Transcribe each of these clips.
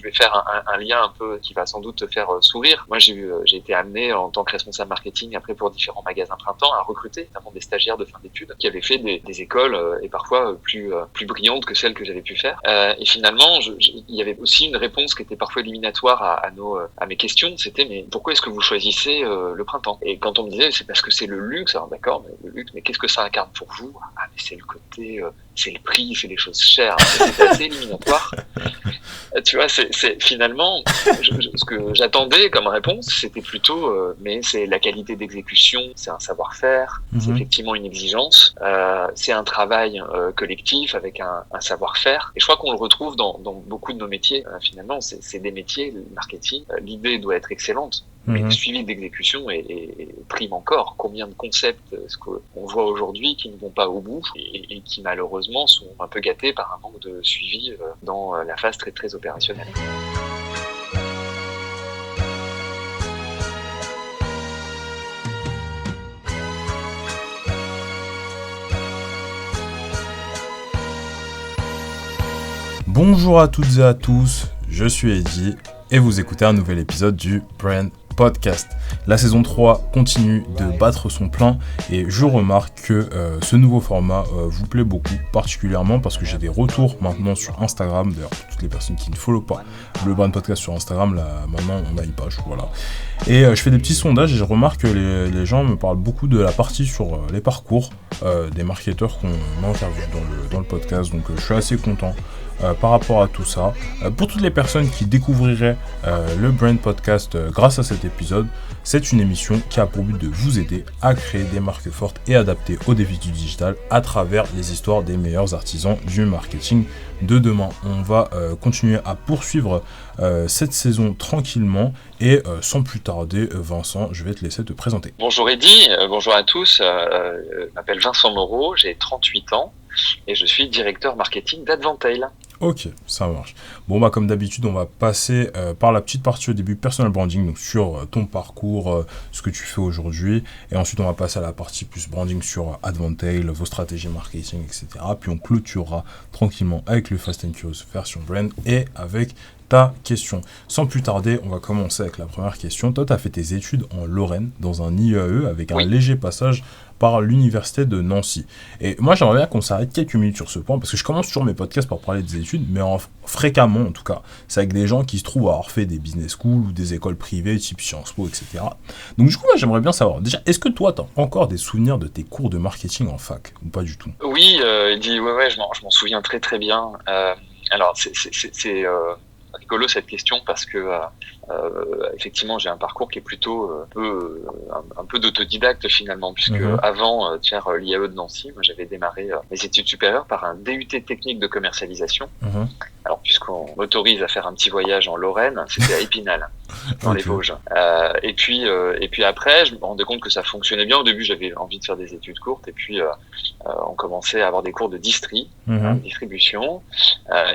Je vais faire un lien un peu qui va sans doute te faire sourire. Moi, j'ai été amené en tant que responsable marketing après pour différents magasins Printemps à recruter notamment des stagiaires de fin d'études qui avaient fait des écoles et parfois plus brillantes que celles que j'avais pu faire. Et finalement, il y avait aussi une réponse qui était parfois éliminatoire à mes questions. C'était mais pourquoi est-ce que vous choisissez le printemps? Et quand on me disait c'est parce que c'est le luxe. Alors d'accord, mais le luxe, mais qu'est-ce que ça incarne pour vous? Ah mais c'est le côté, c'est le prix, c'est les choses chères. C'était assez éliminatoire. Tu vois, c'est finalement ce que j'attendais comme réponse, c'était plutôt, mais c'est la qualité d'exécution, c'est un savoir-faire, c'est effectivement une exigence, c'est un travail collectif avec un savoir-faire. Et je crois qu'on le retrouve dans beaucoup de nos métiers. Finalement, c'est des métiers, le marketing. L'idée doit être excellente. Mais le suivi d'exécution prime encore. Combien de concepts est-ce qu'on voit aujourd'hui qui ne vont pas au bout et qui malheureusement sont un peu gâtés par un manque de suivi dans la phase très très opérationnelle. Bonjour à toutes et à tous, je suis Eddy et vous écoutez un nouvel épisode du Brand Podcast. La saison 3 continue de battre son plein et je remarque que ce nouveau format vous plaît beaucoup, particulièrement parce que j'ai des retours maintenant sur Instagram. D'ailleurs, pour toutes les personnes qui ne follow pas le Brand Podcast sur Instagram, là maintenant on a une page, voilà. Et je fais des petits sondages et je remarque que les gens me parlent beaucoup de la partie sur les parcours des marketeurs qu'on interviewe dans le podcast, donc je suis assez content. Par rapport à tout ça. Pour toutes les personnes qui découvriraient le Brand Podcast grâce à cet épisode, c'est une émission qui a pour but de vous aider à créer des marques fortes et adaptées aux défis du digital à travers les histoires des meilleurs artisans du marketing de demain. On va continuer à poursuivre cette saison tranquillement et sans plus tarder, Vincent, je vais te laisser te présenter. Bonjour Eddy, bonjour à tous. Je m'appelle Vincent Moreau, j'ai 38 ans et je suis directeur marketing d'Advantail. Ok, ça marche. Bon, bah comme d'habitude, on va passer par la petite partie au début, personal branding, donc sur ton parcours, ce que tu fais aujourd'hui. Et ensuite, on va passer à la partie plus branding sur Advantail, vos stratégies marketing, etc. Puis on clôturera tranquillement avec le Fast and Curious version brand et avec ta question. Sans plus tarder, on va commencer avec la première question. Toi, tu as fait tes études en Lorraine, dans un IAE, avec un léger passage par l'université de Nancy. Et moi, j'aimerais bien qu'on s'arrête quelques minutes sur ce point, parce que je commence toujours mes podcasts par parler des études, mais fréquemment en tout cas. C'est avec des gens qui se trouvent avoir fait des business schools ou des écoles privées, type Sciences Po, etc. Donc du coup, moi, j'aimerais bien savoir, déjà, est-ce que toi, tu as encore des souvenirs de tes cours de marketing en fac, ou pas du tout? Oui, je m'en souviens très très bien. Alors, c'est rigolo cette question parce que effectivement j'ai un parcours qui est plutôt un peu d'autodidacte finalement, puisque avant de faire l'IAE de Nancy, moi j'avais démarré mes études supérieures par un DUT technique de commercialisation. Alors puisqu'on m'autorise à faire un petit voyage en Lorraine, c'était à Épinal, dans les Vosges. Et puis après, je me rendais compte que ça fonctionnait bien. Au début, j'avais envie de faire des études courtes, et puis on commençait à avoir des cours de distribution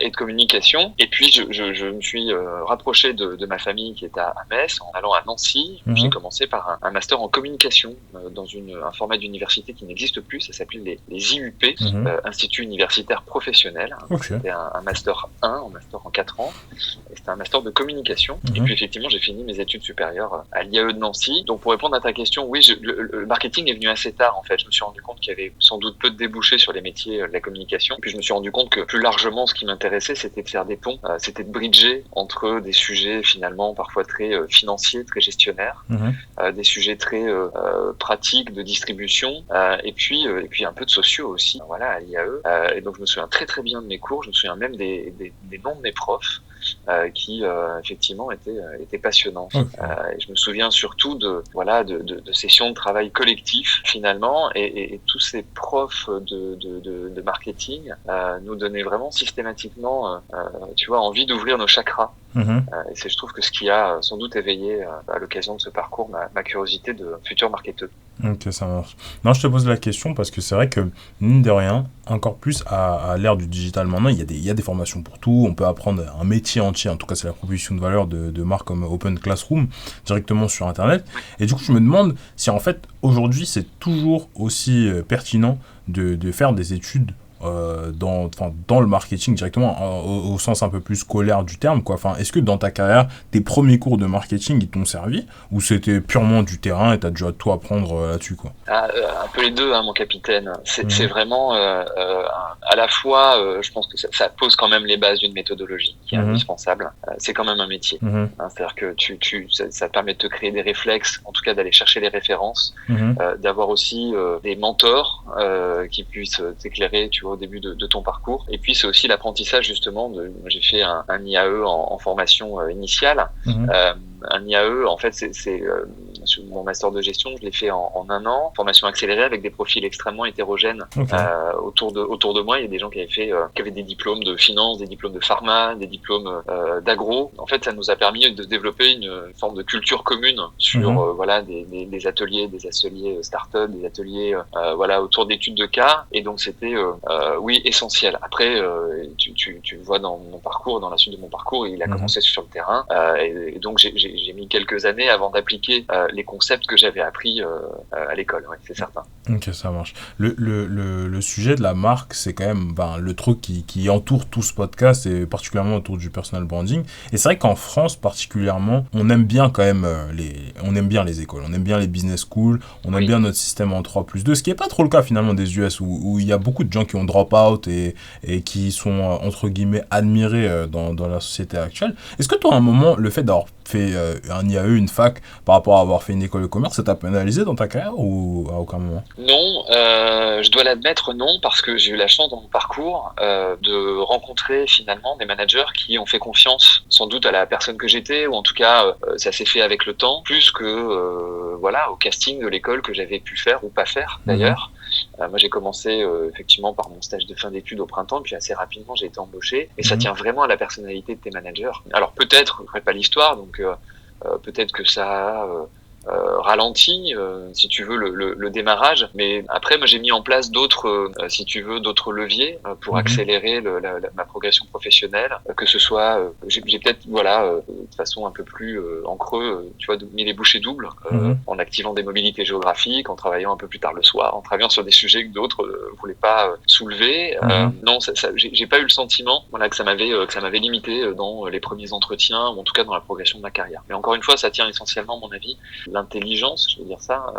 et de communication. Et puis je me suis rapproché de ma famille qui était à Metz en allant à Nancy. J'ai commencé par un master en communication dans un format d'université qui n'existe plus. Ça s'appelait les IUP, Institut Universitaire Professionnel. C'était un master 1, un master en 4 ans. Et c'était un master de communication. Et puis effectivement, j'ai fini mes études supérieures à l'IAE de Nancy. Donc pour répondre à ta question, oui, le marketing est venu assez tard en fait. Je me suis rendu compte qu'il y avait sans doute peu de débouchés sur les métiers de la communication. Puis je me suis rendu compte que plus largement, ce qui m'intéressait, c'était de faire des ponts, c'était de bridger entre des sujets finalement parfois très financiers, très gestionnaires, des sujets très pratiques de distribution, et puis un peu de sociaux aussi. Voilà, à l'IAE. Et donc je me souviens très très bien de mes cours. Je me souviens même des noms de mes profs. Qui effectivement étaient passionnants. Et je me souviens surtout de sessions de travail collectif finalement, et tous ces profs de marketing nous donnaient vraiment systématiquement envie d'ouvrir nos chakras. Et c'est, je trouve, que ce qui a sans doute éveillé à l'occasion de ce parcours ma curiosité de futur marketeur. Ok, ça marche. Non, je te pose la question parce que c'est vrai que, mine de rien, encore plus à l'ère du digital maintenant, il y a des formations pour tout. On peut apprendre un métier entier, en tout cas c'est la proposition de valeur de marques comme Open Classroom, directement sur Internet. Et du coup, je me demande si en fait, aujourd'hui, c'est toujours aussi pertinent de faire des études dans le marketing directement, au sens un peu plus scolaire du terme, quoi. Enfin, est-ce que dans ta carrière, tes premiers cours de marketing, ils t'ont servi, ou c'était purement du terrain et t'as déjà tout apprendre là-dessus, quoi? Un peu les deux, hein, mon capitaine. C'est vraiment à la fois, je pense que ça pose quand même les bases d'une méthodologie qui est indispensable. C'est quand même un métier. Hein, c'est-à-dire que ça te permet de te créer des réflexes, en tout cas d'aller chercher les références, d'avoir aussi des mentors qui puissent t'éclairer, tu vois, au début de ton parcours. Et puis c'est aussi l'apprentissage justement j'ai fait un IAE en formation initiale. Un IAE, en fait, c'est mon master de gestion, je l'ai fait en un an, formation accélérée avec des profils extrêmement hétérogènes. Autour de moi, il y a des gens qui avaient des diplômes de finance, des diplômes de pharma, des diplômes d'agro. En fait, ça nous a permis de développer une forme de culture commune sur voilà des ateliers start-up, des ateliers voilà autour d'études de cas. Et donc c'était oui essentiel. Après, tu vois dans mon parcours, dans la suite de mon parcours, il a commencé sur le terrain et donc j'ai mis quelques années avant d'appliquer les concepts que j'avais appris à l'école, ouais, c'est certain. Ok, ça marche. Le sujet de la marque, c'est quand même le truc qui entoure tout ce podcast, et particulièrement autour du personal branding. Et c'est vrai qu'en France, particulièrement, on aime bien quand même les écoles, on aime bien les business schools, on aime bien notre système en 3+2, ce qui n'est pas trop le cas finalement des US, où il y a beaucoup de gens qui ont drop out et qui sont, entre guillemets, admirés dans la société actuelle. Est-ce que toi, à un moment, le fait d'avoir fait un IAE, une fac, par rapport à avoir fait une école de commerce, ça t'a pénalisé dans ta carrière ou à aucun moment? Non, je dois l'admettre, non, parce que j'ai eu la chance dans mon parcours de rencontrer finalement des managers qui ont fait confiance sans doute à la personne que j'étais, ou en tout cas ça s'est fait avec le temps, plus que voilà au casting de l'école que j'avais pu faire ou pas faire d'ailleurs. Moi j'ai commencé effectivement par mon stage de fin d'études au printemps, puis assez rapidement j'ai été embauché, et ça tient vraiment à la personnalité de tes managers. Alors peut-être, je ne ferai pas l'histoire, donc peut-être que ça a ralenti, si tu veux, le démarrage. Mais après, moi, j'ai mis en place d'autres, si tu veux, d'autres leviers pour accélérer ma progression professionnelle. Que ce soit, j'ai peut-être, voilà, de façon un peu plus en creux, tu vois, mis les bouchées doubles, en activant des mobilités géographiques, en travaillant un peu plus tard le soir, en travaillant sur des sujets que d'autres voulaient pas soulever. Non, j'ai pas eu le sentiment, voilà, que ça m'avait limité dans les premiers entretiens, ou en tout cas dans la progression de ma carrière. Mais encore une fois, ça tient essentiellement, à mon avis, l'intelligence, je veux dire ça,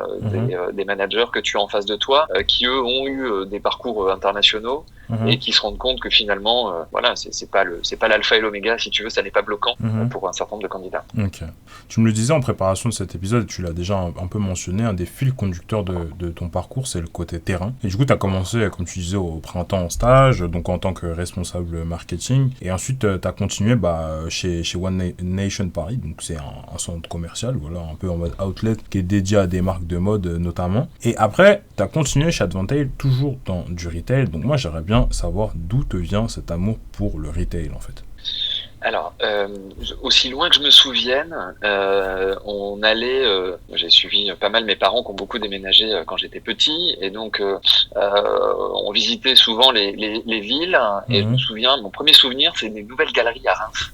des managers que tu as en face de toi, qui eux ont eu des parcours internationaux et qui se rendent compte que finalement, voilà, c'est pas l'alpha et l'oméga, si tu veux, ça n'est pas bloquant pour un certain nombre de candidats. Ok. Tu me le disais en préparation de cet épisode, tu l'as déjà un peu mentionné, un des fils conducteurs de ton parcours, c'est le côté terrain. Et du coup, tu as commencé, comme tu disais, au printemps en stage, donc en tant que responsable marketing, et ensuite tu as continué chez One Nation Paris, donc c'est un centre commercial, voilà, un peu en mode outlet, qui est dédié à des marques de mode notamment. Et après, tu as continué chez Advantail, toujours dans du retail. Donc moi, j'aimerais bien savoir d'où te vient cet amour pour le retail, en fait. Alors, aussi loin que je me souvienne, on allait, j'ai suivi pas mal mes parents qui ont beaucoup déménagé quand j'étais petit, et donc on visitait souvent les villes, et je me souviens, mon premier souvenir, c'est des nouvelles galeries à Reims.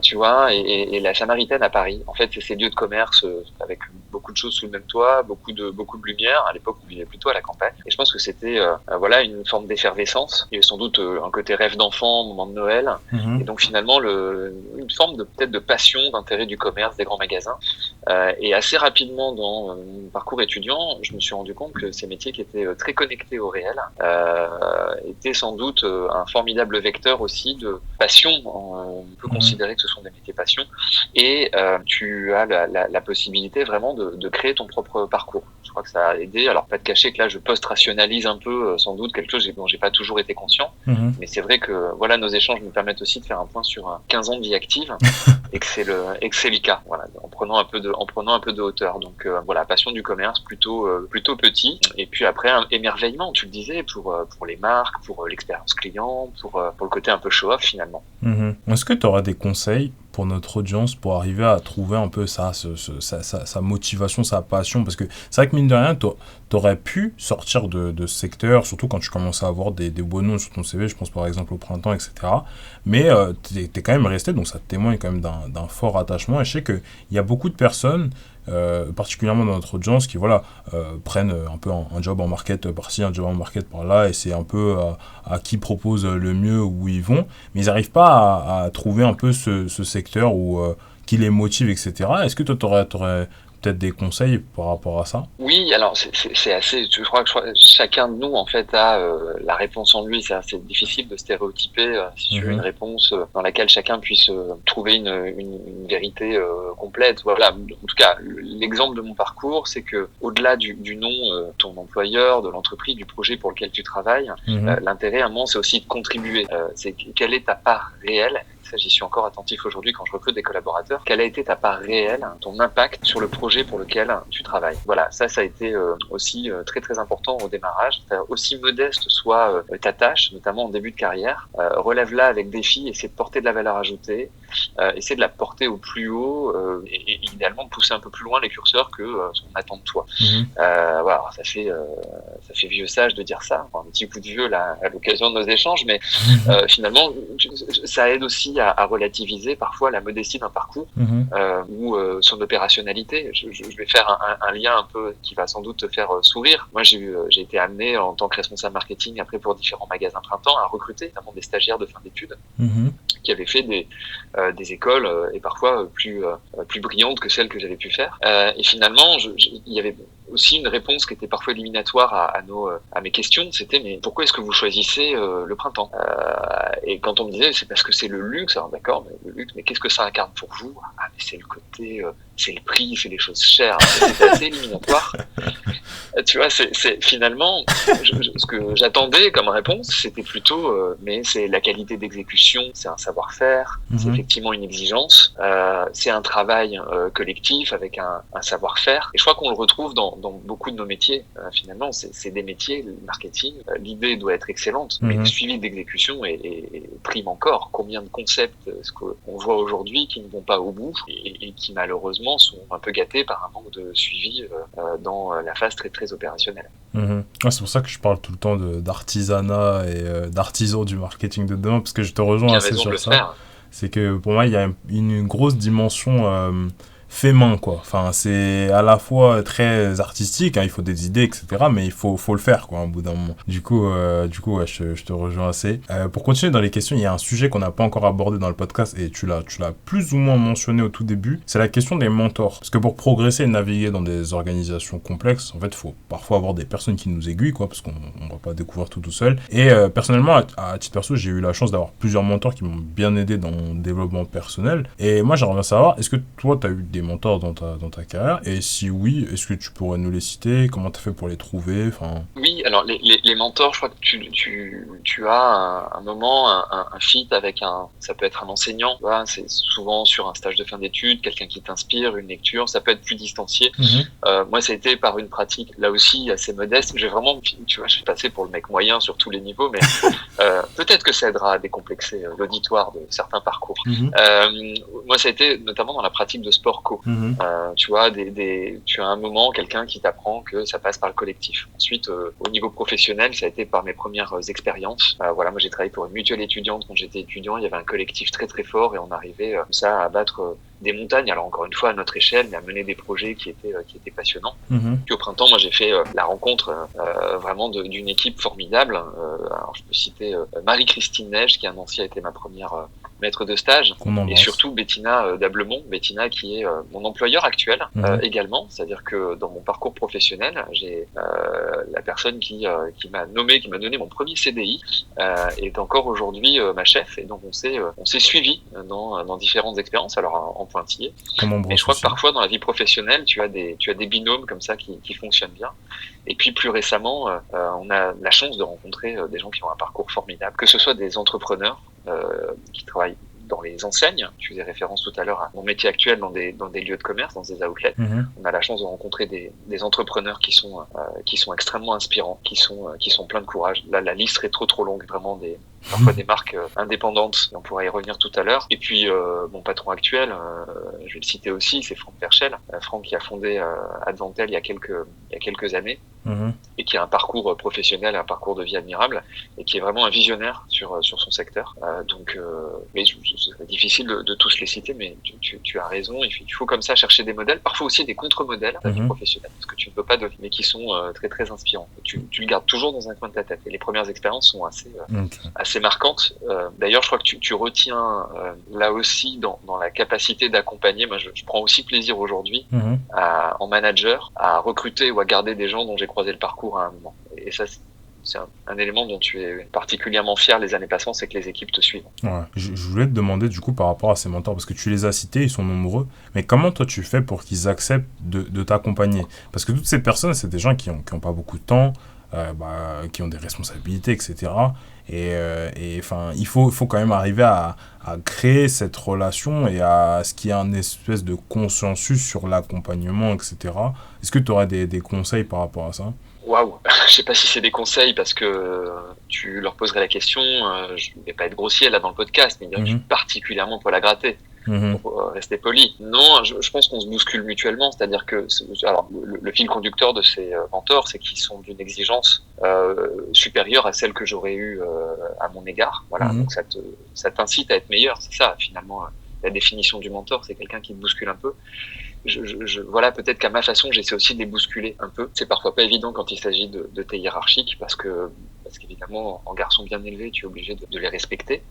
Tu vois, et la Samaritaine à Paris. En fait, c'est ces lieux de commerce avec beaucoup de choses sous le même toit, beaucoup de lumière. À l'époque, on vivait plutôt à la campagne. Et je pense que c'était voilà une forme d'effervescence. Il y avait sans doute un côté rêve d'enfant, moment de Noël. Et donc finalement, une forme peut-être de passion, d'intérêt du commerce, des grands magasins. Et assez rapidement dans mon parcours étudiant, je me suis rendu compte que ces métiers qui étaient très connectés au réel étaient sans doute un formidable vecteur aussi de passion. On peut considérer que ce sont des métiers passion, et tu as la possibilité vraiment de créer ton propre parcours. Je crois que ça a aidé. Alors pas de cacher que là je post-rationalise un peu sans doute quelque chose dont j'ai pas toujours été conscient, mais c'est vrai que voilà, nos échanges me permettent aussi de faire un point sur 15 ans de vie active et que c'est le cas, voilà, en prenant un peu de hauteur. Donc voilà, passion du commerce plutôt petit, et puis après un émerveillement, tu le disais, pour les marques, pour l'expérience client, pour le côté un peu show-off finalement. Est-ce que tu auras des conseils pour notre audience pour arriver à trouver un peu sa motivation, sa passion? Parce que c'est vrai que mine de rien, t'aurais pu sortir de ce secteur, surtout quand tu commençais à avoir des beaux noms sur ton CV, je pense par exemple au printemps, etc. Mais t'es quand même resté, donc ça témoigne quand même d'un fort attachement. Et je sais qu'il y a beaucoup de personnes particulièrement dans notre audience, qui prennent un peu un job en market par-ci, un job en market par-là, et c'est un peu à qui propose le mieux où ils vont, mais ils n'arrivent pas à trouver un peu ce secteur qui les motive, etc. Est-ce que toi, t'aurais peut-être des conseils par rapport à ça? Oui, alors c'est assez. Je crois que chacun de nous en fait a la réponse en lui. C'est assez difficile de stéréotyper sur une réponse dans laquelle chacun puisse trouver une vérité complète. Voilà. En tout cas, l'exemple de mon parcours, c'est que au-delà du nom, ton employeur, de l'entreprise, du projet pour lequel tu travailles, l'intérêt à un moment, c'est aussi de contribuer. C'est quelle est ta part réelle. Ça, j'y suis encore attentif aujourd'hui quand je recrute des collaborateurs. Quelle a été ta part réelle, ton impact sur le projet pour lequel tu travailles? Voilà, ça a été aussi très très important au démarrage. Aussi modeste soit ta tâche, notamment en début de carrière, relève-la avec défi, essaie de porter de la valeur ajoutée, essaie de la porter au plus haut et idéalement de pousser un peu plus loin les curseurs que ce qu'on attend de toi. Voilà, ça fait vieux sage de dire ça, un petit coup de vieux là à l'occasion de nos échanges, mais finalement ça aide aussi à relativiser parfois la modestie d'un parcours ou son opérationnalité. Je vais faire un lien un peu qui va sans doute te faire sourire. Moi, j'ai été amené en tant que responsable marketing après pour différents magasins Printemps à recruter notamment des stagiaires de fin d'études qui avaient fait des écoles et parfois plus brillantes que celles que j'avais pu faire. Et finalement, il y avait aussi une réponse qui était parfois éliminatoire à mes questions, c'était mais pourquoi est-ce que vous choisissez le printemps? Et quand on me disait c'est parce que c'est le luxe, alors d'accord, mais le luxe, mais qu'est-ce que ça incarne pour vous? Ah mais c'est le côté, c'est le prix, c'est les choses chères. C'était assez éliminatoire. Tu vois, c'est finalement ce que j'attendais comme réponse, c'était plutôt mais c'est la qualité d'exécution, c'est un savoir-faire, c'est effectivement une exigence, c'est un travail collectif avec un savoir-faire. Et je crois qu'on le retrouve dans beaucoup de nos métiers. Finalement, c'est des métiers, le marketing. L'idée doit être excellente, mais le suivi d'exécution est prime encore. Combien de concepts est-ce qu'on voit aujourd'hui qui ne vont pas au bout et qui malheureusement sont un peu gâtés par un manque de suivi dans la phase très très opérationnelle. Ouais, c'est pour ça que je parle tout le temps d'artisanat et d'artisans du marketing de demain, parce que je te rejoins assez sur ça. C'est que pour moi, il y a une grosse dimension fait main, quoi. Enfin, c'est à la fois très artistique, hein, il faut des idées, etc., mais il faut le faire, quoi, au bout d'un moment. Du coup, ouais, je te rejoins assez. Pour continuer dans les questions, il y a un sujet qu'on n'a pas encore abordé dans le podcast, et tu l'as plus ou moins mentionné au tout début, c'est la question des mentors. Parce que pour progresser et naviguer dans des organisations complexes, en fait, il faut parfois avoir des personnes qui nous aiguillent, quoi, parce qu'on va pas découvrir tout seul. Et personnellement, à titre perso, j'ai eu la chance d'avoir plusieurs mentors qui m'ont bien aidé dans mon développement personnel. Et moi, j'aimerais bien savoir, est-ce que toi, tu as eu des mentors dans ta carrière, et si oui, est-ce que tu pourrais nous les citer, comment tu as fait pour les trouver? Oui, alors les mentors, je crois que tu as un moment, un fit avec ça peut être un enseignant, voilà, c'est souvent sur un stage de fin d'études, quelqu'un qui t'inspire, une lecture, ça peut être plus distancié. Moi, ça a été par une pratique, là aussi, assez modeste. J'ai vraiment, tu vois, je suis passé pour le mec moyen sur tous les niveaux, mais peut-être que ça aidera à décomplexer l'auditoire de certains parcours. Moi, ça a été notamment dans la pratique de sport co. Tu vois, tu as un moment, quelqu'un qui t'apprend que ça passe par le collectif. Ensuite, au niveau professionnel, ça a été par mes premières expériences. Voilà, moi j'ai travaillé pour une mutuelle étudiante quand j'étais étudiant. Il y avait un collectif très très fort et on arrivait comme ça à battre des montagnes. Alors encore une fois à notre échelle, mais à mener des projets qui étaient passionnants. Puis au printemps, moi j'ai fait la rencontre vraiment d'une équipe formidable. Alors je peux citer Marie-Christine Neige qui à Nancy a été ma première maître de stage, et surtout Bettina Dablemont, Bettina qui est mon employeur actuel également, c'est-à-dire que dans mon parcours professionnel, j'ai la personne qui m'a nommé, qui m'a donné mon premier CDI, est encore aujourd'hui ma chef, et donc on s'est suivi dans différentes expériences, alors en pointillé. Mais je crois que parfois dans la vie professionnelle, tu as des binômes comme ça qui fonctionnent bien. Et puis plus récemment, on a la chance de rencontrer des gens qui ont un parcours formidable, que ce soit des entrepreneurs qui travaillent dans les enseignes. Tu faisais référence tout à l'heure à mon métier actuel dans des lieux de commerce, dans des outlets. On a la chance de rencontrer des entrepreneurs qui sont extrêmement inspirants, qui sont pleins de courage. Là, la liste serait trop longue, vraiment parfois des marques indépendantes, on pourra y revenir tout à l'heure. Et puis mon patron actuel, je vais le citer aussi, c'est Franck Perchel. Franck qui a fondé Advantel il y a quelques années et qui a un parcours professionnel, un parcours de vie admirable et qui est vraiment un visionnaire sur son secteur. Mais c'est difficile de tous les citer, mais tu as raison, il faut comme ça chercher des modèles, parfois aussi des contre-modèles à la vie professionnelle, parce que tu ne peux pas deviner, mais qui sont très très inspirants. Tu le gardes toujours dans un coin de ta tête. Et les premières expériences sont assez marquantes. D'ailleurs, je crois que tu retiens là aussi dans la capacité d'accompagner. Moi, je prends aussi plaisir aujourd'hui en manager à recruter ou à garder des gens dont j'ai croisé le parcours à un moment. Et ça, c'est un élément dont tu es particulièrement fier les années passant, c'est que les équipes te suivent. Ouais. Je voulais te demander du coup par rapport à ces mentors, parce que tu les as cités, ils sont nombreux, mais comment toi tu fais pour qu'ils acceptent de t'accompagner? Parce que toutes ces personnes, c'est des gens qui ont pas beaucoup de temps, qui ont des responsabilités, etc. Et enfin, il faut quand même arriver à créer cette relation et à ce qu'il y ait un espèce de consensus sur l'accompagnement, etc. Est-ce que tu aurais des conseils par rapport à ça? Waouh, je sais pas si c'est des conseils parce que tu leur poserais la question. Je vais pas être grossier là dans le podcast, mais je suis particulièrement poil à gratter. Pour rester poli. Non, je pense qu'on se bouscule mutuellement, c'est-à-dire que le fil conducteur de ces mentors, c'est qu'ils sont d'une exigence supérieure à celle que j'aurais eue à mon égard. Voilà, donc ça t'incite à être meilleur, c'est ça finalement. La définition du mentor, c'est quelqu'un qui te bouscule un peu. Voilà, peut-être qu'à ma façon, j'essaie aussi de les bousculer un peu. C'est parfois pas évident quand il s'agit de tes hiérarchiques, parce qu'évidemment, en garçon bien élevé, tu es obligé de les respecter.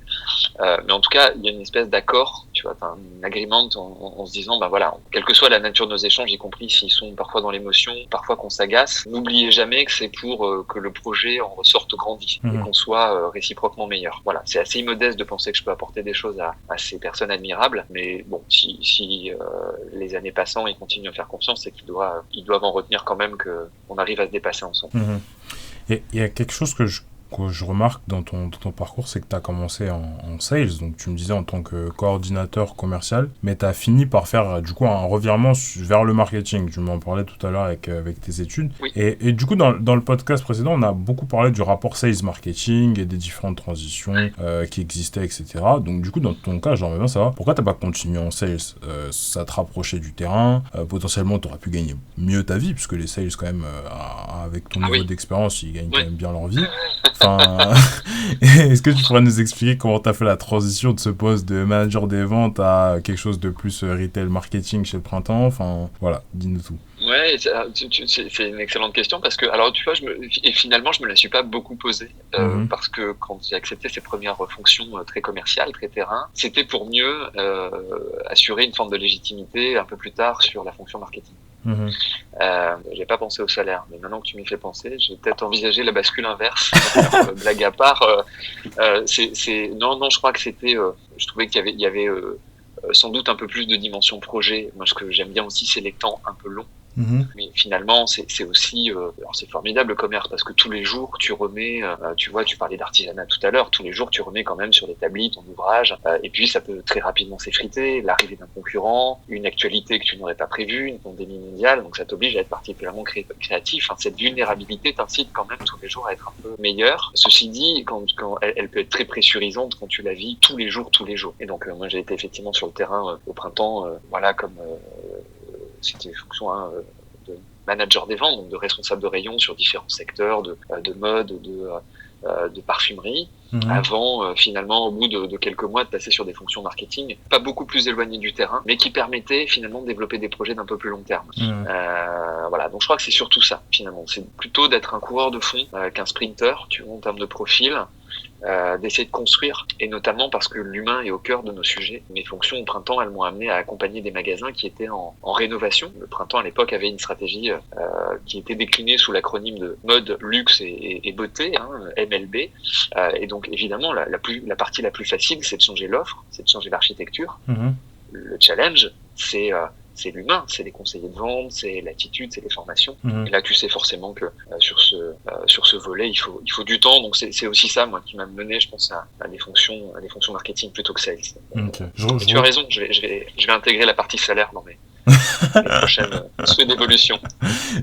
Mais en tout cas, il y a une espèce d'accord, tu vois, t'as un agreement en se disant, voilà, quelle que soit la nature de nos échanges, y compris s'ils sont parfois dans l'émotion, parfois qu'on s'agace, n'oubliez jamais que c'est pour que le projet en ressorte grandi et qu'on soit réciproquement meilleur. Voilà, c'est assez immodeste de penser que je peux apporter des choses à ces personnes admirables, mais bon, si les années passant, ils continuent à faire confiance, c'est qu'ils doivent en retenir quand même qu'on arrive à se dépasser ensemble. Et il y a quelque chose que je remarque dans ton parcours, c'est que tu as commencé en sales, donc tu me disais en tant que coordinateur commercial, mais tu as fini par faire du coup un revirement vers le marketing. Tu m'en parlais tout à l'heure avec tes études. Oui. Et du coup, dans le podcast précédent, on a beaucoup parlé du rapport sales-marketing et des différentes transitions qui existaient, etc. Donc du coup, dans ton cas, j'aimerais bien savoir pourquoi tu n'as pas continué en sales. Ça te rapprochait du terrain, potentiellement tu aurais pu gagner mieux ta vie, puisque les sales quand même, avec ton niveau d'expérience, ils gagnent quand même bien leur vie. Enfin, est-ce que tu pourrais nous expliquer comment tu as fait la transition de ce poste de manager des ventes à quelque chose de plus retail marketing chez le Printemps? Enfin, voilà, dis-nous tout. Ouais, c'est une excellente question parce que, alors tu vois, finalement, je me la suis pas beaucoup posée parce que quand j'ai accepté ces premières fonctions très commerciales, très terrain, c'était pour mieux assurer une forme de légitimité un peu plus tard sur la fonction marketing. J'ai pas pensé au salaire, mais maintenant que tu m'y fais penser, j'ai peut-être envisagé la bascule inverse. Blague à part, non, je crois que c'était, je trouvais qu'il y avait sans doute un peu plus de dimension projet. Moi, ce que j'aime bien aussi, c'est les temps un peu longs. Mais finalement, c'est aussi, alors c'est formidable le commerce parce que tous les jours tu remets, tu vois, tu parlais d'artisanat tout à l'heure, tous les jours tu remets quand même sur l'établi ton ouvrage, et puis ça peut très rapidement s'effriter, l'arrivée d'un concurrent, une actualité que tu n'aurais pas prévue, une pandémie mondiale, donc ça t'oblige à être particulièrement créatif. Cette vulnérabilité t'incite quand même tous les jours à être un peu meilleur. Ceci dit, quand elle peut être très pressurisante quand tu la vis tous les jours. Et donc moi j'ai été effectivement sur le terrain au printemps, voilà, comme c'était une fonction de manager des ventes, donc de responsable de rayon sur différents secteurs, de mode, de parfumerie, avant finalement au bout de quelques mois de passer sur des fonctions marketing, pas beaucoup plus éloignées du terrain, mais qui permettaient finalement de développer des projets d'un peu plus long terme. Voilà, donc je crois que c'est surtout ça finalement, c'est plutôt d'être un coureur de fond qu'un sprinter, tu vois, en termes de profil. D'essayer de construire, et notamment parce que l'humain est au cœur de nos sujets. Mes fonctions au printemps, elles m'ont amené à accompagner des magasins qui étaient en rénovation. Le printemps à l'époque avait une stratégie qui était déclinée sous l'acronyme de mode, luxe et beauté, MLB. Et donc évidemment la partie la plus facile, c'est de changer l'offre, c'est de changer l'architecture. Le challenge, c'est l'humain, c'est les conseillers de vente, c'est l'attitude, c'est les formations. Et là, tu sais forcément que sur ce volet, il faut du temps. Donc c'est aussi ça, moi, qui m'a mené, je pense, à des fonctions marketing plutôt que sales. Okay. Tu as raison, je vais intégrer la partie salaire dans les prochaines souhaits d'évolution.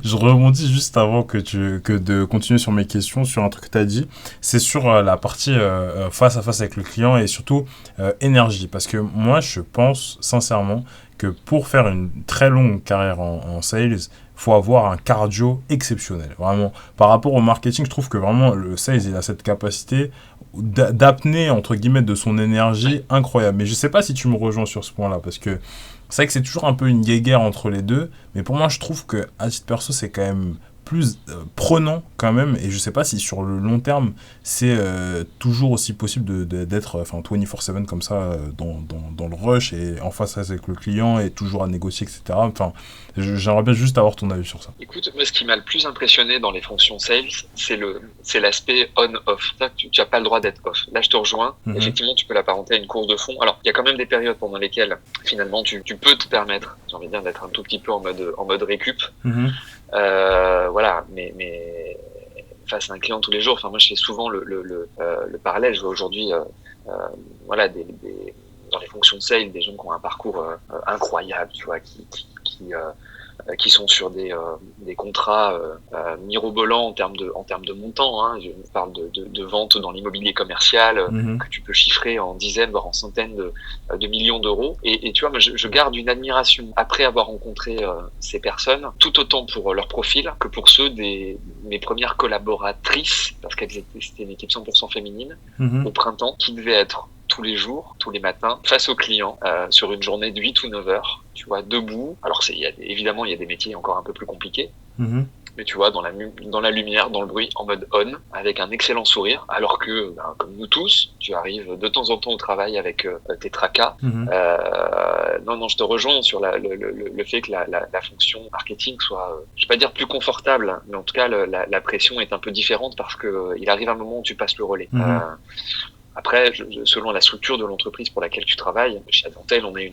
Je rebondis juste avant que de continuer sur mes questions, sur un truc que tu as dit. C'est sur la partie face à face avec le client et surtout énergie. Parce que moi, je pense sincèrement que pour faire une très longue carrière en sales, faut avoir un cardio exceptionnel. Vraiment, par rapport au marketing, je trouve que vraiment le sales, il a cette capacité d'apnée, entre guillemets, de son énergie incroyable. Mais je sais pas si tu me rejoins sur ce point-là, parce que c'est vrai que c'est toujours un peu une guéguerre entre les deux, mais pour moi, je trouve que à titre perso, c'est quand même plus prenant quand même, et je sais pas si sur le long terme, c'est toujours aussi possible d'être 24/7 comme ça, dans le rush, et en face avec le client, et toujours à négocier, etc. Enfin, j'aimerais bien juste avoir ton avis sur ça. Écoute, moi, ce qui m'a le plus impressionné dans les fonctions sales, c'est l'aspect on-off. Tu n'as pas le droit d'être off. Là, je te rejoins. Mhm. Effectivement, tu peux l'apparenter à une course de fond. Alors, il y a quand même des périodes pendant lesquelles, finalement, tu peux te permettre, j'ai envie de dire, d'être un tout petit peu en mode récup. Mhm. Voilà, mais face à un client tous les jours, enfin, moi, je fais souvent le parallèle. Je vois aujourd'hui, voilà, dans les fonctions de sales, des gens qui ont un parcours incroyable, tu vois, qui sont sur des contrats mirobolants en termes de montant. Hein. Je parle de ventes dans l'immobilier commercial que tu peux chiffrer en dizaines, voire en centaines de millions d'euros. Et tu vois, moi, je garde une admiration après avoir rencontré ces personnes, tout autant pour leur profil que pour ceux mes premières collaboratrices, parce c'était une équipe 100% féminine, au printemps, qui devait être tous les jours, tous les matins, face aux clients, sur une journée de 8 ou 9 heures, tu vois, debout. Alors, évidemment, il y a des métiers encore un peu plus compliqués, mais tu vois, dans la lumière, dans le bruit, en mode on, avec un excellent sourire, alors que, comme nous tous, tu arrives de temps en temps au travail avec tes tracas. Non, je te rejoins sur le fait que la fonction marketing soit, je vais pas dire plus confortable, mais en tout cas, la pression est un peu différente parce que il arrive un moment où tu passes le relais. Après, selon la structure de l'entreprise pour laquelle tu travailles, chez Advantel, on est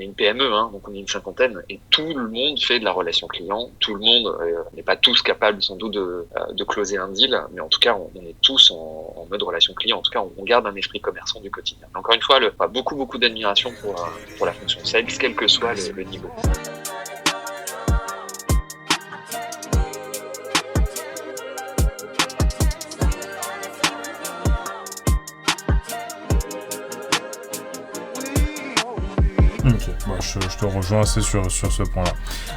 une PME, hein, donc on est une cinquantaine, et tout le monde fait de la relation client. Tout le monde n'est pas tous capables sans doute de closer un deal, mais en tout cas, on est tous en mode relation client. En tout cas, on garde un esprit commerçant du quotidien. Mais encore une fois, beaucoup d'admiration pour la fonction sales, quel que soit le niveau. Ok, bon, je te rejoins assez sur ce point-là.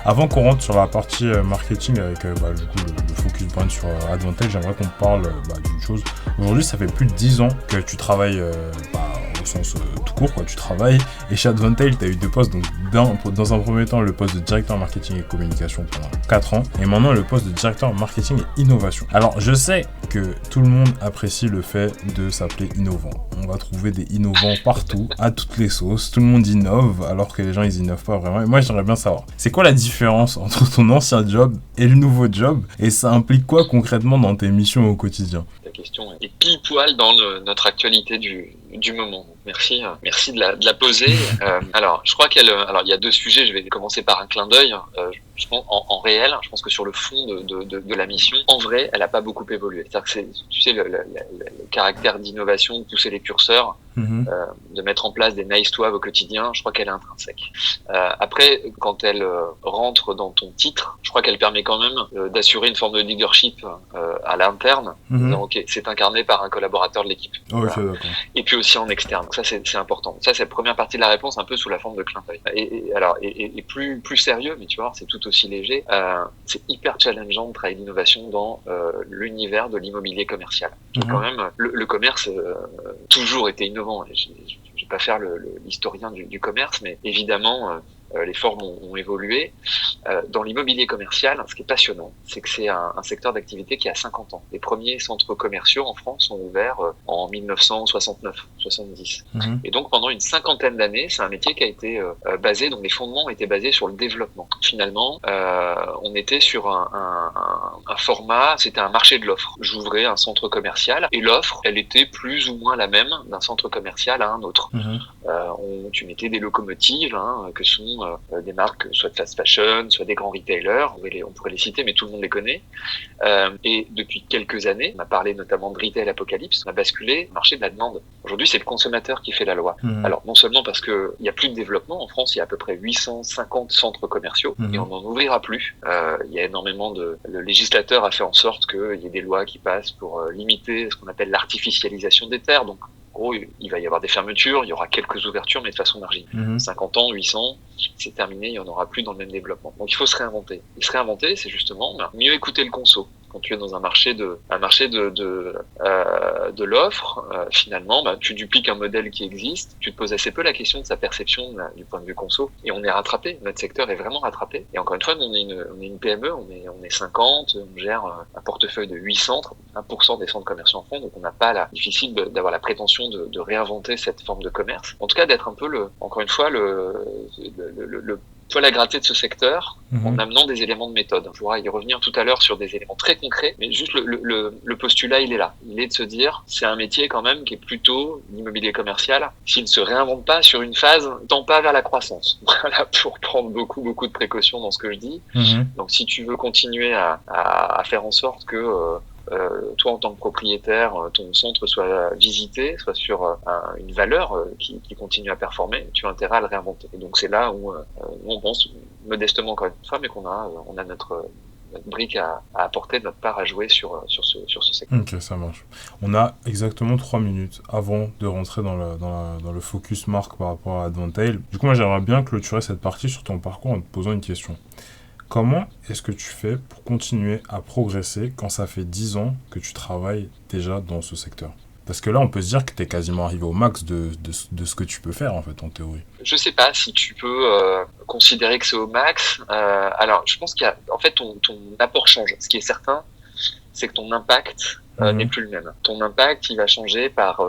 Avant qu'on rentre sur la partie marketing avec du coup, le focus point sur Advantel, j'aimerais qu'on parle d'une chose. Aujourd'hui, ça fait plus de 10 ans que tu travailles au sens tout court, quoi. Tu travailles, et chez Advantel, tu as eu deux postes. Donc, dans un premier temps, le poste de directeur marketing et communication pendant 4 ans, et maintenant le poste de directeur marketing et innovation. Alors, je sais que tout le monde apprécie le fait de s'appeler innovant. On va trouver des innovants partout, à toutes les sauces. Tout le monde innove, alors que les gens, ils innovent pas vraiment. Et moi, j'aimerais bien savoir, c'est quoi la différence entre ton ancien job et le nouveau job, et ça implique quoi concrètement dans tes missions au quotidien? Ta question est pile poil dans notre actualité du moment. Merci de la poser. Alors, je crois il y a deux sujets. Je vais commencer par un clin d'œil. Je pense en réel, je pense que sur le fond de la mission, en vrai, elle a pas beaucoup évolué. C'est-à-dire que tu sais, le caractère d'innovation, de pousser les curseurs, de mettre en place des nice to have au quotidien, je crois qu'elle est intrinsèque. Après, quand elle rentre dans ton titre, je crois qu'elle permet quand même d'assurer une forme de leadership à l'interne, disant, ok, c'est incarné par un collaborateur de l'équipe. Ok, d'accord. Et puis aussi en externe. Donc ça, c'est important. Ça, c'est la première partie de la réponse, un peu sous la forme de clin d'œil. Et plus sérieux, mais tu vois, c'est tout aussi léger. C'est hyper challengeant de travailler l'innovation dans l'univers de l'immobilier commercial. Qui quand même, le commerce toujours été innovant. Je vais pas faire l'historien du commerce, mais évidemment, les formes ont évolué. Dans l'immobilier commercial, ce qui est passionnant, c'est que c'est un secteur d'activité qui a 50 ans. Les premiers centres commerciaux en France sont ouverts en 1969-70. Et donc pendant une cinquantaine d'années, c'est un métier qui a été basé, donc les fondements étaient basés sur le développement. Finalement, on était sur un format, c'était un marché de l'offre. J'ouvrais un centre commercial et l'offre, elle était plus ou moins la même d'un centre commercial à un autre. Tu mettais des locomotives, que sont des marques soit de fast fashion, soit des grands retailers, on pourrait les citer, mais tout le monde les connaît. Et depuis quelques années, on a parlé notamment de Retail Apocalypse, on a basculé le marché de la demande. Aujourd'hui, c'est le consommateur qui fait la loi. Alors, non seulement parce qu'il n'y a plus de développement, en France, il y a à peu près 850 centres commerciaux, et on n'en ouvrira plus. Il y a énormément le législateur a fait en sorte qu'il y ait des lois qui passent pour limiter ce qu'on appelle l'artificialisation des terres. Donc, en gros, il va y avoir des fermetures, il y aura quelques ouvertures, mais de façon marginale. 50 ans, 800, c'est terminé, il n'y en aura plus dans le même développement. Donc il faut se réinventer. Et se réinventer, c'est justement mieux écouter le conso. Quand tu es dans un marché de l'offre, finalement, tu dupliques un modèle qui existe, tu te poses assez peu la question de sa perception du point de vue conso, et on est rattrapé. Notre secteur est vraiment rattrapé. Et encore une fois, nous, on est une PME, on est 50, on gère un portefeuille de 8 centres, 1% des centres commerciaux en France, donc on n'a pas difficile d'avoir la prétention de réinventer cette forme de commerce. En tout cas, d'être un peu encore une fois, le poil à gratter de ce secteur en amenant des éléments de méthode. On pourra y revenir tout à l'heure sur des éléments très concrets, mais juste le postulat, il est là. Il est de se dire, c'est un métier quand même qui est plutôt l'immobilier commercial. S'il ne se réinvente pas sur une phase, tend pas vers la croissance. Voilà, pour prendre beaucoup de précautions dans ce que je dis. Donc, si tu veux continuer à faire en sorte que toi, en tant que propriétaire, ton centre soit visité, soit sur une valeur qui continue à performer, tu as intérêt à le réinventer. Et donc, c'est là où on pense, modestement encore une fois, mais qu'on a notre brique à apporter, notre part à jouer sur ce secteur. Ok, ça marche. On a exactement 3 minutes avant de rentrer dans le focus marque par rapport à Advantail. Du coup, moi, j'aimerais bien clôturer cette partie sur ton parcours en te posant une question. Comment est-ce que tu fais pour continuer à progresser quand ça fait 10 ans que tu travailles déjà dans ce secteur ? Parce que là, on peut se dire que tu es quasiment arrivé au max de ce que tu peux faire, en fait, en théorie. Je sais pas si tu peux considérer que c'est au max. Alors, je pense qu'il y a... En fait, ton apport change. Ce qui est certain, c'est que ton impact n'est plus le même. Ton impact, il va changer par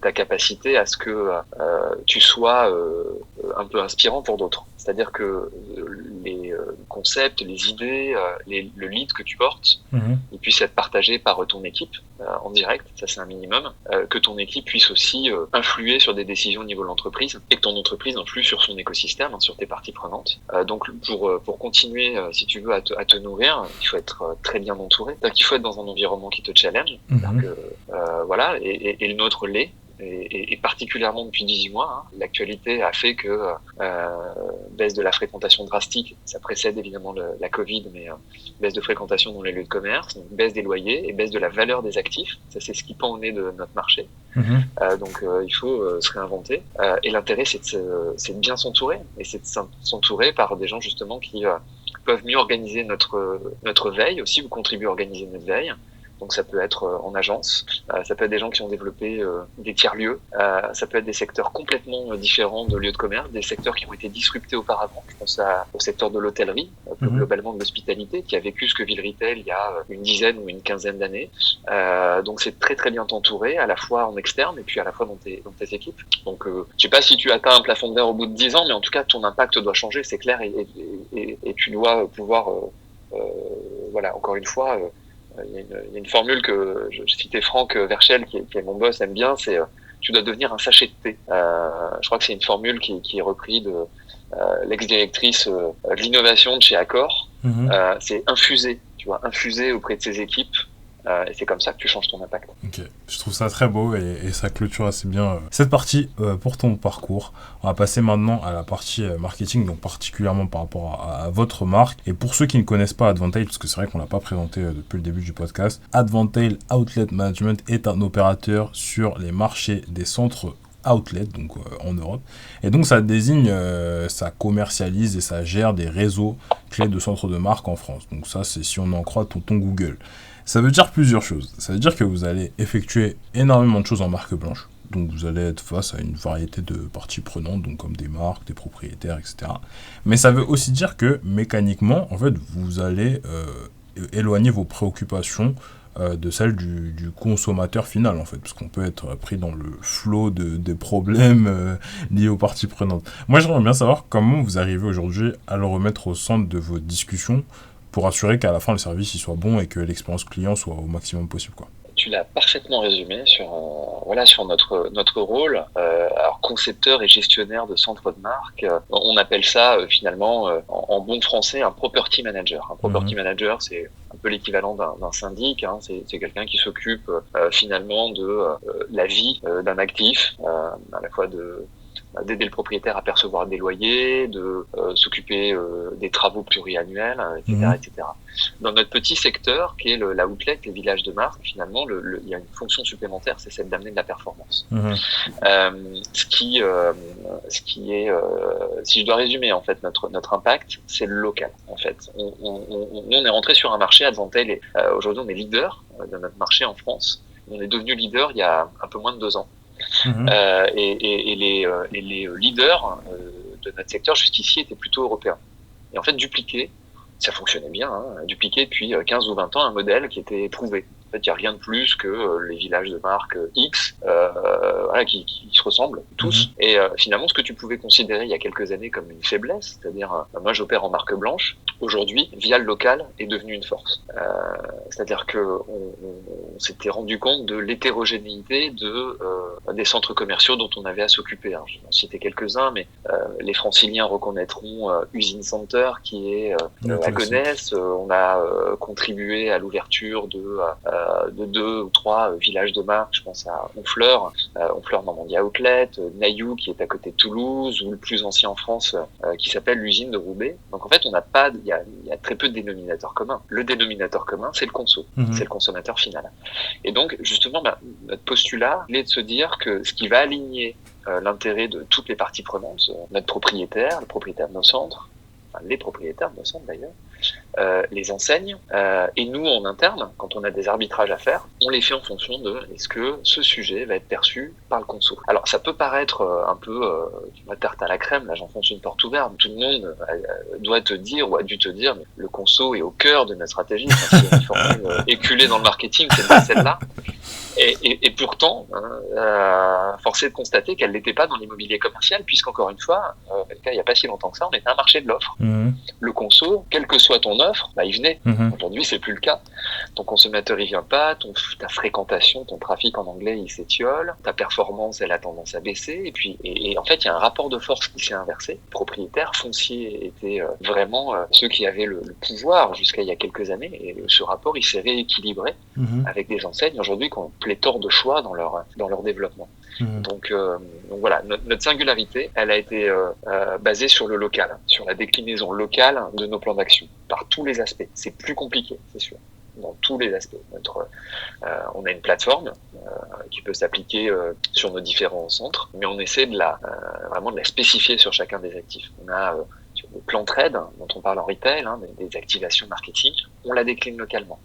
ta capacité à ce que tu sois un peu inspirant pour d'autres. C'est-à-dire que les concepts, les idées, le lead que tu portes, il puisse être partagé par ton équipe en direct, ça c'est un minimum, que ton équipe puisse aussi influer sur des décisions au niveau de l'entreprise et que ton entreprise influe sur son écosystème, sur tes parties prenantes. Donc pour continuer, si tu veux, à te nourrir, il faut être très bien entouré. C'est-à-dire qu'il faut être dans un environnement qui te challenge. Voilà, et le nôtre l'est. Et particulièrement depuis 18 mois, l'actualité a fait que baisse de la fréquentation drastique, ça précède évidemment la Covid, mais baisse de fréquentation dans les lieux de commerce, donc baisse des loyers et baisse de la valeur des actifs, ça c'est ce qui pend au nez de notre marché. Donc il faut se réinventer. Et l'intérêt c'est de bien s'entourer, et c'est de s'entourer par des gens justement qui peuvent mieux organiser notre veille aussi, ou contribuer à organiser notre veille. Donc ça peut être en agence, ça peut être des gens qui ont développé des tiers-lieux, ça peut être des secteurs complètement différents de lieux de commerce, des secteurs qui ont été disruptés auparavant. Je pense au secteur de l'hôtellerie, plus globalement de l'hospitalité, qui a vécu ce que vit le retail il y a une dizaine ou une quinzaine d'années. Donc c'est très très bien t'entourer, à la fois en externe et puis à la fois dans tes équipes. Donc je sais pas si tu atteins un plafond de verre au bout de 10 ans, mais en tout cas ton impact doit changer, c'est clair, et tu dois pouvoir, voilà, encore une fois... Il y a une formule que je citais Franck Verchel, qui est mon boss, aime bien, c'est tu dois devenir un sachet de thé. Je crois que c'est une formule qui est reprise de l'ex-directrice de l'innovation de chez Accor. C'est infuser, tu vois, infuser auprès de ses équipes. Et c'est comme ça que tu changes ton impact. Ok, je trouve ça très beau et ça clôture assez bien cette partie pour ton parcours. On va passer maintenant à la partie marketing, donc particulièrement par rapport à votre marque. Et pour ceux qui ne connaissent pas Advantail, parce que c'est vrai qu'on l'a pas présenté depuis le début du podcast, Advantail Outlet Management est un opérateur sur les marchés des centres outlet, donc en Europe. Et donc ça désigne, ça commercialise et ça gère des réseaux clés de centres de marque en France. Donc ça, c'est si on en croit ton Google. Ça veut dire plusieurs choses. Ça veut dire que vous allez effectuer énormément de choses en marque blanche. Donc vous allez être face à une variété de parties prenantes, donc comme des marques, des propriétaires, etc. Mais ça veut aussi dire que mécaniquement, en fait, vous allez éloigner vos préoccupations de celles du consommateur final, en fait, parce qu'on peut être pris dans le flot des problèmes liés aux parties prenantes. Moi, j'aimerais bien savoir comment vous arrivez aujourd'hui à le remettre au centre de vos discussions pour assurer qu'à la fin, le service il soit bon et que l'expérience client soit au maximum possible, quoi. tu l'as parfaitement résumé sur notre rôle. Alors concepteur et gestionnaire de centres de marque, on appelle ça finalement en bon français un property manager. Un property manager, c'est un peu l'équivalent d'un syndic. Hein. C'est quelqu'un qui s'occupe finalement de la vie d'un actif, à la fois d'aider le propriétaire à percevoir des loyers, de s'occuper des travaux pluriannuels, etc. Dans notre petit secteur, qui est la outlet, les villages de marque, finalement, il y a une fonction supplémentaire, c'est celle d'amener de la performance. Ce qui est, si je dois résumer en fait notre impact, c'est le local. En fait, on est rentré sur un marché Advantel et aujourd'hui on est leader de notre marché en France. On est devenu leader il y a un peu moins de 2 ans. Et les leaders de notre secteur jusqu'ici étaient plutôt européens. Et en fait, dupliquer, ça fonctionnait bien, dupliquer depuis 15 ou 20 ans un modèle qui était éprouvé. En fait, il n'y a rien de plus que les villages de marque X qui se ressemblent tous. Et finalement, ce que tu pouvais considérer il y a quelques années comme une faiblesse, c'est-à-dire moi j'opère en marque blanche, aujourd'hui, via le local, est devenu une force. C'est-à-dire que on s'était rendu compte de l'hétérogénéité des centres commerciaux dont on avait à s'occuper. Je vais en citer quelques-uns, mais les franciliens reconnaîtront Usine Center qui est à Gonesse. On a contribué à l'ouverture de 2 ou 3 villages de marque. Je pense à Honfleur Normandie Outlet, Nailloux qui est à côté de Toulouse, ou le plus ancien en France qui s'appelle l'usine de Roubaix. Donc en fait, il y a très peu de dénominateurs communs. Le dénominateur commun, c'est le conso, c'est le consommateur final. Et donc justement, notre postulat est de se dire que ce qui va aligner l'intérêt de toutes les parties prenantes, notre propriétaire, le propriétaire de nos centres, les propriétaires de nos centres d'ailleurs, les enseignes, et nous en interne, quand on a des arbitrages à faire, on les fait en fonction de est-ce que ce sujet va être perçu par le conso. Alors ça peut paraître un peu tarte à la crème, là j'enfonce une porte ouverte, tout le monde doit te dire ou a dû te dire mais le conso est au cœur de notre stratégie, c'est une formule éculée dans le marketing, c'est pas celle-là. Et pourtant, force est de constater qu'elle n'était pas dans l'immobilier commercial, puisqu'encore une fois, il n'y a pas si longtemps que ça, on était un marché de l'offre. Le conso, quelle que soit ton offre, il venait. Aujourd'hui, c'est plus le cas. Ton consommateur, il vient pas, ta fréquentation, ton trafic en anglais, il s'étiole, ta performance, elle a tendance à baisser, et en fait, il y a un rapport de force qui s'est inversé. Propriétaires, fonciers étaient vraiment ceux qui avaient le pouvoir jusqu'à il y a quelques années, et ce rapport, il s'est rééquilibré avec des enseignes aujourd'hui qui ont pléthore de choix dans leur développement. Donc voilà, notre singularité, elle a été basée sur le local, sur la déclinaison locale de nos plans d'action, par tous les aspects. C'est plus compliqué, c'est sûr, dans tous les aspects. On a une plateforme qui peut s'appliquer sur nos différents centres, mais on essaie vraiment de la spécifier sur chacun des actifs. On a sur des plans trade, dont on parle en retail, des activations marketing, on la décline localement.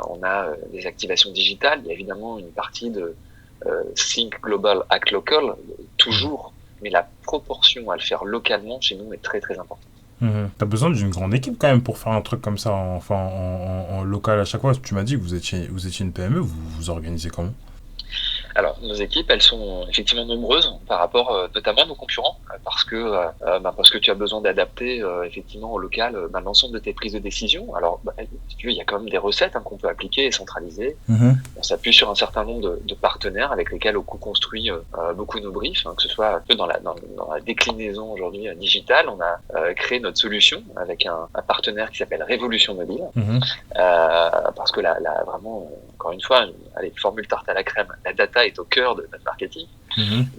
On a des activations digitales, il y a évidemment une partie de Think Global, Act Local, toujours, mais la proportion à le faire localement chez nous est très très importante. T'as besoin d'une grande équipe quand même pour faire un truc comme ça, en local à chaque fois. Tu m'as dit que vous étiez une PME, vous vous organisez comment ? Alors, nos équipes, elles sont effectivement nombreuses par rapport notamment à nos concurrents, parce que tu as besoin d'adapter effectivement au local l'ensemble de tes prises de décision. Alors, si tu veux, il y a quand même des recettes qu'on peut appliquer et centraliser. On s'appuie sur un certain nombre de partenaires avec lesquels on co-construit beaucoup nos briefs, que ce soit un peu dans la déclinaison aujourd'hui digitale. On a créé notre solution avec un partenaire qui s'appelle Révolution Mobile, parce que vraiment, encore une fois, allez, formule tarte à la crème, la data est au cœur de notre marketing.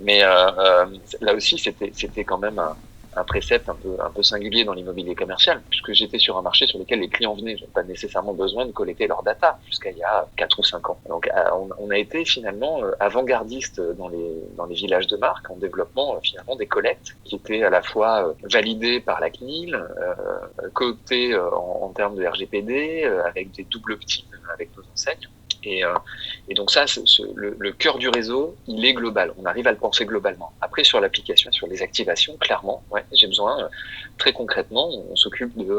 Mais là aussi, c'était quand même un précepte un peu singulier dans l'immobilier commercial, puisque j'étais sur un marché sur lequel les clients venaient. J'avais pas nécessairement besoin de collecter leur data jusqu'à il y a 4 ou 5 ans. Donc, on a été finalement avant-gardiste dans les villages de marque en développement finalement des collectes qui étaient à la fois validées par la CNIL, cooptées en termes de RGPD, avec des doubles opt-in avec nos enseignes. Et donc ça, le cœur du réseau, il est global. On arrive à le penser globalement. Après, sur l'application, sur les activations, clairement, j'ai besoin, très concrètement, on s'occupe de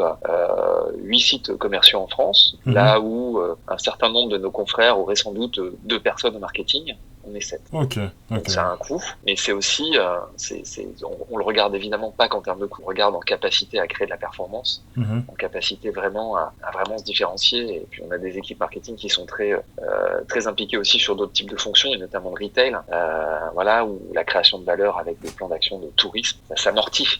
8 sites commerciaux en France, là où un certain nombre de nos confrères auraient sans doute 2 personnes au marketing. on est 7. Ok. Donc ça a un coût, mais c'est aussi, on le regarde évidemment pas qu'en termes de coût, on regarde en capacité à créer de la performance, en capacité vraiment à vraiment se différencier. Et puis on a des équipes marketing qui sont très impliquées aussi sur d'autres types de fonctions, et notamment le retail, voilà, où la création de valeur avec des plans d'action de tourisme, ça s'amortit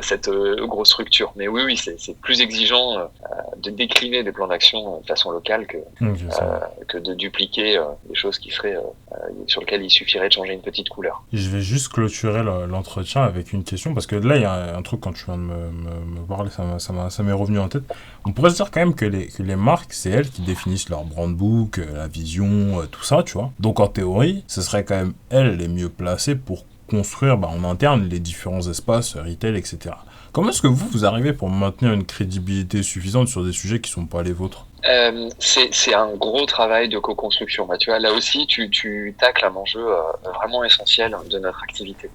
cette grosse structure. Mais oui, c'est plus exigeant de décliner des plans d'action de façon locale que de dupliquer des choses qui seraient sur lesquelles il suffirait de changer une petite couleur. Je vais juste clôturer l'entretien avec une question, parce que là, il y a un truc, quand tu viens de me parler, ça m'est revenu en tête. On pourrait se dire quand même que les marques, c'est elles qui définissent leur brand book, la vision, tout ça, tu vois. Donc en théorie, ce serait quand même elles les mieux placées pour construire en interne les différents espaces, retail, etc. Comment est-ce que vous arrivez pour maintenir une crédibilité suffisante sur des sujets qui sont pas les vôtres ? C'est un gros travail de co-construction. Tu vois, là aussi, tu tacles un enjeu vraiment essentiel de notre activité.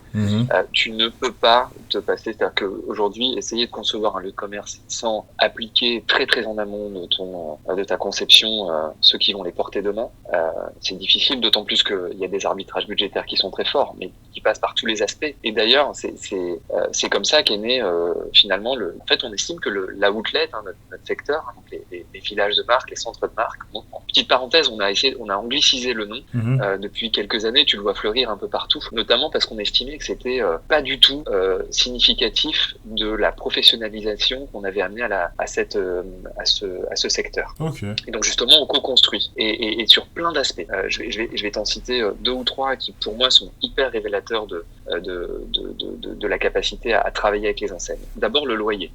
Tu ne peux pas te passer, c'est-à-dire qu'aujourd'hui, essayer de concevoir un lieu de commerce sans appliquer très très en amont de ta conception ceux qui vont les porter demain, c'est difficile, d'autant plus qu'il y a des arbitrages budgétaires qui sont très forts, mais qui passent par tous les aspects. Et d'ailleurs, c'est comme ça qu'est né finalement en fait, on estime que la outlet, notre secteur, donc les villages de marque, les centres de marque. Bon, en petite parenthèse, on a anglicisé le nom depuis quelques années. Tu le vois fleurir un peu partout, notamment parce qu'on estimait que c'était pas du tout significatif de la professionnalisation qu'on avait amené à ce secteur. Et donc justement, on co-construit et sur plein d'aspects. Je vais t'en citer 2 ou 3 qui pour moi sont hyper révélateurs de la capacité à travailler avec les enseignes. D'abord, le loyer.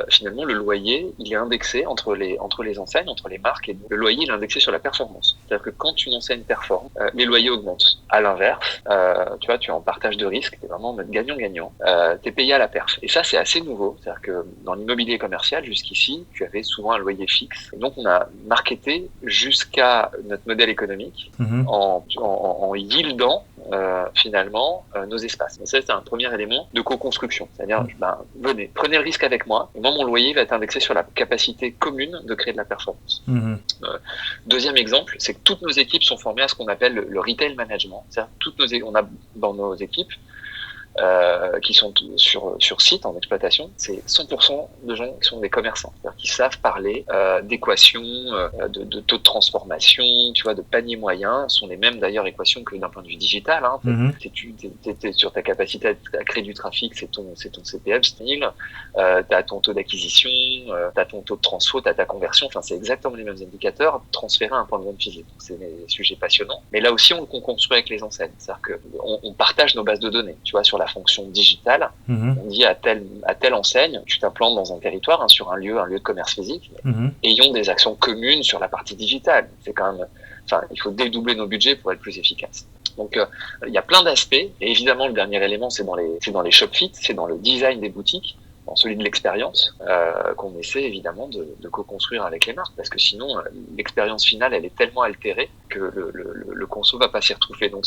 Finalement, le loyer, il est indexé entre les enseignes, entre les marques, et le loyer, il est indexé sur la performance. C'est-à-dire que quand une enseigne performe, les loyers augmentent. À l'inverse, tu vois, tu es en partage de risque, t'es vraiment en mode gagnant-gagnant, t'es payé à la perf. Et ça, c'est assez nouveau. C'est-à-dire que dans l'immobilier commercial, jusqu'ici, tu avais souvent un loyer fixe. Et donc, on a marketé jusqu'à notre modèle économique en yieldant finalement nos espaces. Donc ça, c'est un premier élément de co-construction. C'est-à-dire, venez, prenez le risque avec moi. Et moi, mon loyer va être indexé sur la capacité commune de créer de la performance. Deuxième exemple, c'est que toutes nos équipes sont formées à ce qu'on appelle le retail management. C'est-à-dire, on a dans nos équipes qui sont sur site en exploitation, c'est 100% de gens qui sont des commerçants, c'est-à-dire qui savent parler d'équations, de taux de transformation, tu vois, de panier moyen, sont les mêmes d'ailleurs équations que d'un point de vue digital. T'es sur ta capacité à créer du trafic, c'est ton CPM style, t'as ton taux d'acquisition, t'as ton taux de transfo, t'as ta conversion, enfin c'est exactement les mêmes indicateurs transférés à un point de vue physique. Donc c'est des sujets passionnants. Mais là aussi on le construit avec les enseignes, c'est-à-dire que on partage nos bases de données, tu vois, sur la fonction digitale. On dit à telle enseigne, tu t'implantes dans un territoire, sur un lieu de commerce physique, ayons des actions communes sur la partie digitale. C'est quand même, il faut dédoubler nos budgets pour être plus efficace. Donc il y a plein d'aspects, et évidemment le dernier élément c'est dans les shop fit, c'est dans le design des boutiques, dans celui de l'expérience, qu'on essaie évidemment de co-construire avec les marques, parce que sinon l'expérience finale elle est tellement altérée que le conso va pas s'y retrouver. Donc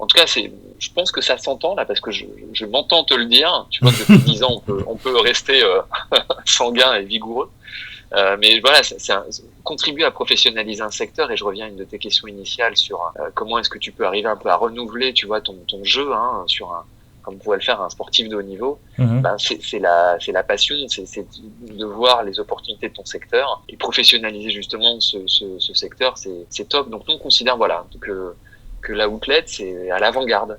en tout cas, je pense que ça s'entend là, parce que je m'entends te le dire. Tu vois que depuis 10 ans, on peut rester sanguin et vigoureux. Mais voilà, contribuer à professionnaliser un secteur, et je reviens à une de tes questions initiales sur comment est-ce que tu peux arriver un peu à renouveler, tu vois, ton jeu, comme pourrait le faire un sportif de haut niveau. C'est la passion, c'est de voir les opportunités de ton secteur et professionnaliser justement ce secteur, c'est top. Donc nous on considère que la outlet, c'est à l'avant-garde.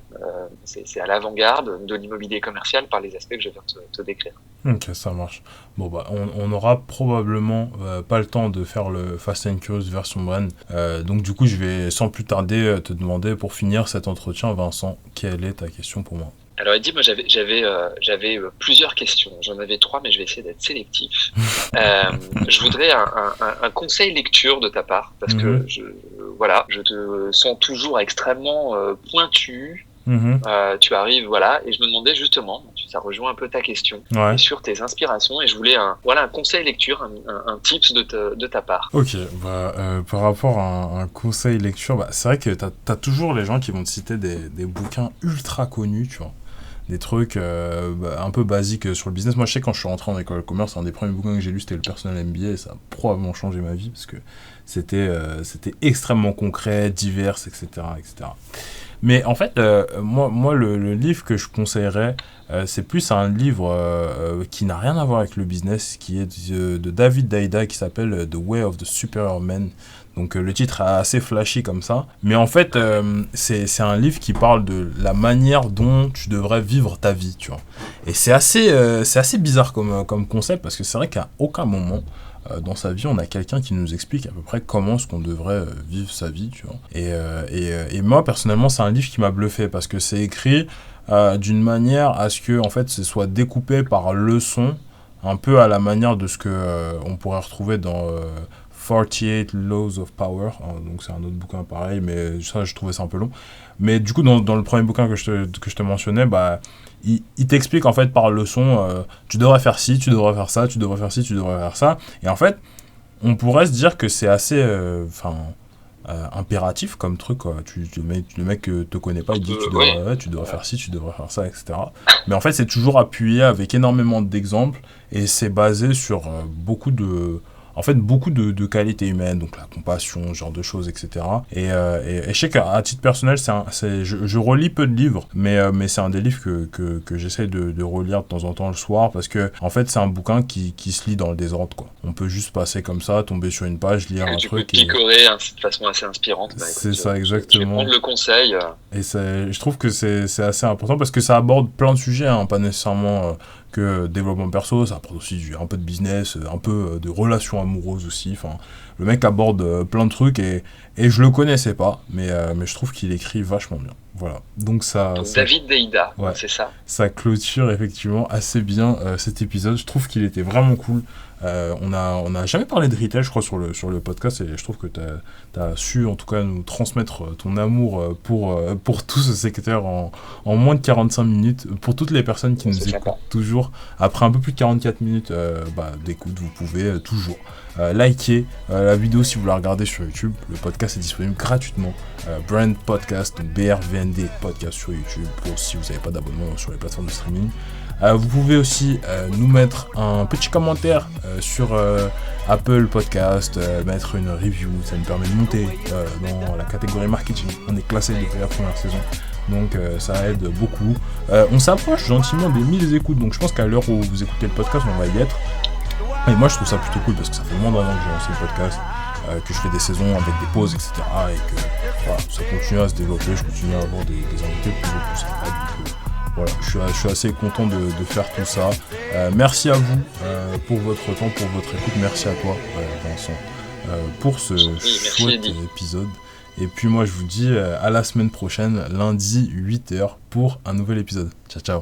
C'est à l'avant-garde de l'immobilier commercial par les aspects que je viens de te décrire. Ok, ça marche. Bon, on aura probablement pas le temps de faire le Fast and Curious version brand. Donc du coup, je vais sans plus tarder te demander, pour finir cet entretien, Vincent, quelle est ta question pour moi ? Alors Eddy, moi j'avais plusieurs questions. J'en avais 3, mais je vais essayer d'être sélectif. Je voudrais un conseil lecture de ta part, parce que je te sens toujours extrêmement pointu. Tu arrives, et je me demandais justement, ça rejoint un peu ta question, sur tes inspirations, et je voulais un conseil lecture, un tips de ta part. Ok, par rapport à un conseil lecture, c'est vrai que t'as toujours les gens qui vont te citer des bouquins ultra connus, tu vois. des trucs un peu basiques sur le business. Moi, je sais quand je suis rentré en école de commerce, un des premiers bouquins que j'ai lu, c'était le Personnel MBA, et ça a probablement changé ma vie, parce que c'était extrêmement concret, divers, etc., etc. Mais en fait, moi le livre que je conseillerais, c'est plus un livre qui n'a rien à voir avec le business, qui est de David Deida, qui s'appelle The Way of the Superior Man. Donc le titre est assez flashy comme ça. Mais en fait, c'est un livre qui parle de la manière dont tu devrais vivre ta vie, tu vois. Et c'est assez bizarre comme concept, parce que c'est vrai qu'à aucun moment dans sa vie, on a quelqu'un qui nous explique à peu près comment est-ce qu'on devrait vivre sa vie, tu vois. Et moi, personnellement, c'est un livre qui m'a bluffé, parce que c'est écrit d'une manière à ce que, en fait, ce soit découpé par leçons, un peu à la manière de ce que on pourrait retrouver dans 48 Laws of Power. Donc c'est un autre bouquin pareil, mais ça, je trouvais ça un peu long. Mais du coup, dans le premier bouquin que je te mentionnais, il t'explique en fait par leçon, tu devrais faire ci, tu devrais faire ça, tu devrais faire ci, tu devrais faire ça. Et en fait, on pourrait se dire que c'est assez impératif comme truc, quoi. Le mec te connaît pas, il dit tu devrais faire ci, tu devrais faire ça, etc. Mais en fait, c'est toujours appuyé avec énormément d'exemples, et c'est basé sur beaucoup de qualités humaines, donc la compassion, ce genre de choses, etc. Et je sais qu'à titre personnel, je relis peu de livres, mais c'est un des livres que j'essaie de relire de temps en temps le soir, parce que en fait, c'est un bouquin qui se lit dans le désordre, quoi. On peut juste passer comme ça, tomber sur une page, lire un truc. Tu peux picorer de façon assez inspirante. C'est ça, exactement. Je vais prendre le conseil. Et je trouve que c'est assez important, parce que ça aborde plein de sujets, hein, pas nécessairement que développement perso, ça apporte aussi un peu de business, un peu de relations amoureuses aussi. Enfin, le mec aborde plein de trucs, et je le connaissais pas, mais je trouve qu'il écrit vachement bien. Voilà. Donc David Deida, ouais, c'est ça. Ça clôture effectivement assez bien cet épisode. Je trouve qu'il était vraiment cool. On a jamais parlé de retail, je crois, sur le podcast, et je trouve que t'as su en tout cas nous transmettre ton amour pour tout ce secteur en moins de 45 minutes. Pour toutes les personnes qui nous écoutent toujours, après un peu plus de 44 minutes d'écoute, vous pouvez toujours liker la vidéo si vous la regardez sur YouTube. Le podcast est disponible gratuitement. Brand Podcast, donc BRVND Podcast sur YouTube, pour si vous n'avez pas d'abonnement sur les plateformes de streaming. Vous pouvez aussi nous mettre un petit commentaire sur Apple Podcast, mettre une review, ça nous permet de monter dans la catégorie marketing. On est classé depuis la première saison, donc ça aide beaucoup. On s'approche gentiment des 1000 écoutes, donc je pense qu'à l'heure où vous écoutez le podcast, on va y être. Et moi je trouve ça plutôt cool, parce que ça fait moins d'un an que j'ai lancé le podcast, que je fais des saisons avec des pauses, etc. Et que voilà, ça continue à se développer, je continue à avoir des invités plus sympas. Donc voilà, je suis assez content de faire tout ça. Merci à vous pour votre temps, pour votre écoute. Merci à toi, Vincent, pour ce chouette épisode. Et puis moi je vous dis à la semaine prochaine, lundi 8h, pour un nouvel épisode. Ciao, ciao.